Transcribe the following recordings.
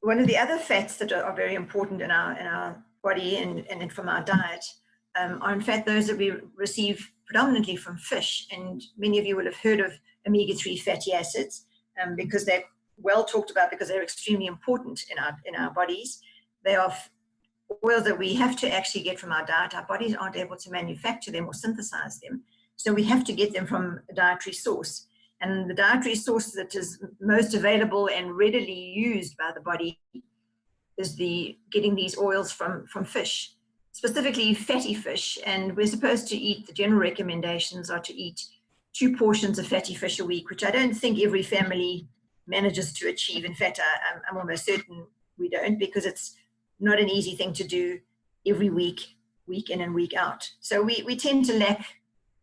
one of the other fats that are very important in our body and from our diet are in fact those that we receive predominantly from fish. And many of you will have heard of omega-3 fatty acids because they're well talked about, because they're extremely important in our bodies. They are oils that we have to actually get from our diet. Our bodies aren't able to manufacture them or synthesize them, so we have to get them from a dietary source. And the dietary source that is most available and readily used by the body is getting these oils from fish, specifically fatty fish. And we're supposed to eat, the general recommendations are to eat 2 portions of fatty fish a week, which I don't think every family manages to achieve. In fact, I'm almost certain we don't, because it's not an easy thing to do every week, week in and week out. So we tend to lack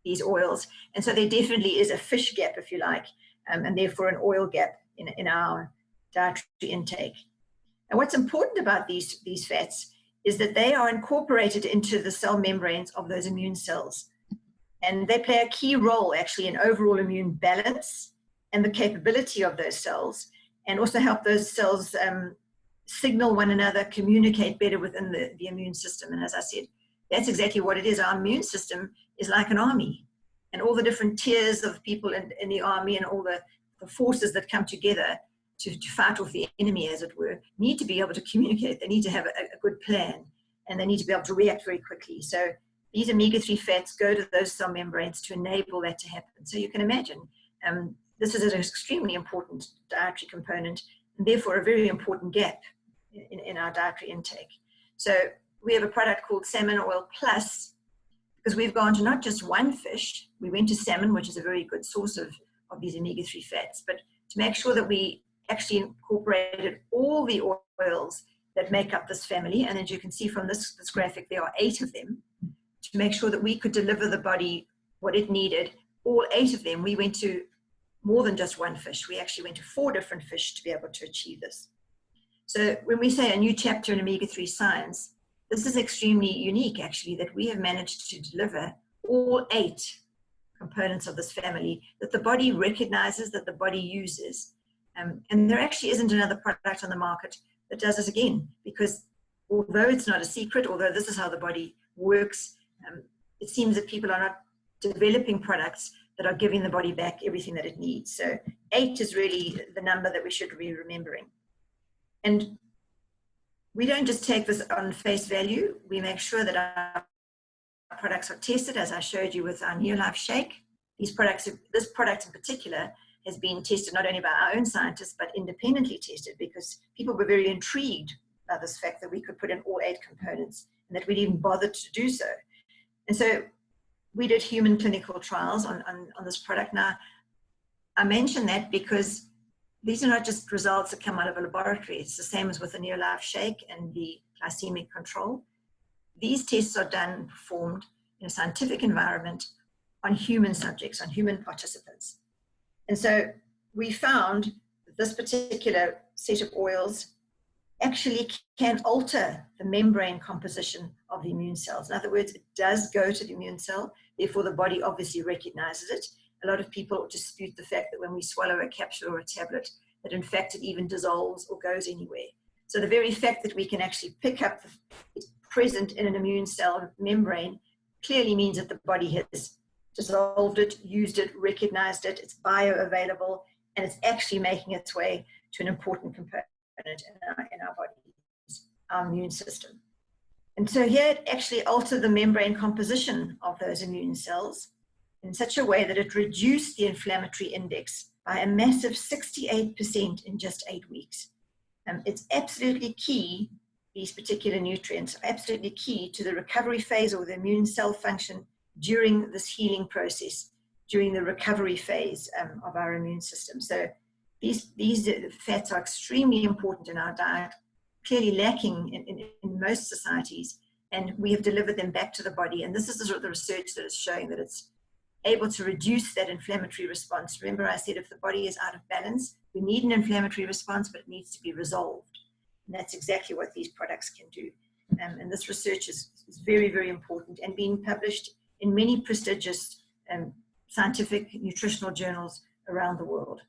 these oils. And so there definitely is a fish gap, if you like, and therefore an oil gap in our dietary intake. And what's important about these fats is that they are incorporated into the cell membranes of those immune cells. And they play a key role actually in overall immune balance and the capability of those cells, and also help those cells signal one another, communicate better within the immune system. And as I said, that's exactly what it is. Our immune system is like an army, and all the different tiers of people in the army and all the forces that come together to fight off the enemy, as it were, need to be able to communicate. They need to have a good plan, and they need to be able to react very quickly. So these omega-3 fats go to those cell membranes to enable that to happen. So you can imagine this is an extremely important dietary component, and therefore a very important gap in our dietary intake. So we have a product called Salmon Oil Plus, because we've gone to not just one fish. We went to salmon, which is a very good source of these omega-3 fats, but to make sure that we actually incorporated all the oils that make up this family. And as you can see from this graphic, there are 8 of them. To make sure that we could deliver the body what it needed, all 8 of them, we went to more than just one fish. We actually went to 4 different fish to be able to achieve this. So when we say a new chapter in omega-3 science, this is extremely unique, actually, that we have managed to deliver all 8 components of this family that the body recognizes, that the body uses. And there actually isn't another product on the market that does this again, because although it's not a secret, although this is how the body works, it seems that people are not developing products that are giving the body back everything that it needs. So 8 is really the number that we should be remembering. And we don't just take this on face value. We make sure that our products are tested, as I showed you with our NeoLife shake. This product in particular has been tested not only by our own scientists, but independently tested, because people were very intrigued by this fact that we could put in all 8 components and that we'd even bothered to do so. And so we did human clinical trials on this product. Now, I mention that because these are not just results that come out of a laboratory. It's the same as with the NeoLife shake and the glycemic control. These tests are done and performed in a scientific environment on human subjects, on human participants. And so we found that this particular set of oils actually can alter the membrane composition of the immune cells. In other words, it does go to the immune cell, therefore the body obviously recognizes it. A lot of people dispute the fact that when we swallow a capsule or a tablet, that in fact it even dissolves or goes anywhere. So the very fact that we can actually pick up it's present in an immune cell membrane clearly means that the body has dissolved it, used it, recognized it, it's bioavailable, and it's actually making its way to an important component in our bodies, our immune system. And so here it actually altered the membrane composition of those immune cells in such a way that it reduced the inflammatory index by a massive 68% in just 8 weeks. It's absolutely key, these particular nutrients are absolutely key to the recovery phase or the immune cell function during this healing process, during the recovery phase of our immune system. So these fats are extremely important in our diet, clearly lacking in most societies, and we have delivered them back to the body. And this is the sort of the research that is showing that it's able to reduce that inflammatory response. Remember, I said if the body is out of balance, we need an inflammatory response, but it needs to be resolved. And that's exactly what these products can do. And this research is very, very important and being published in many prestigious scientific nutritional journals around the world.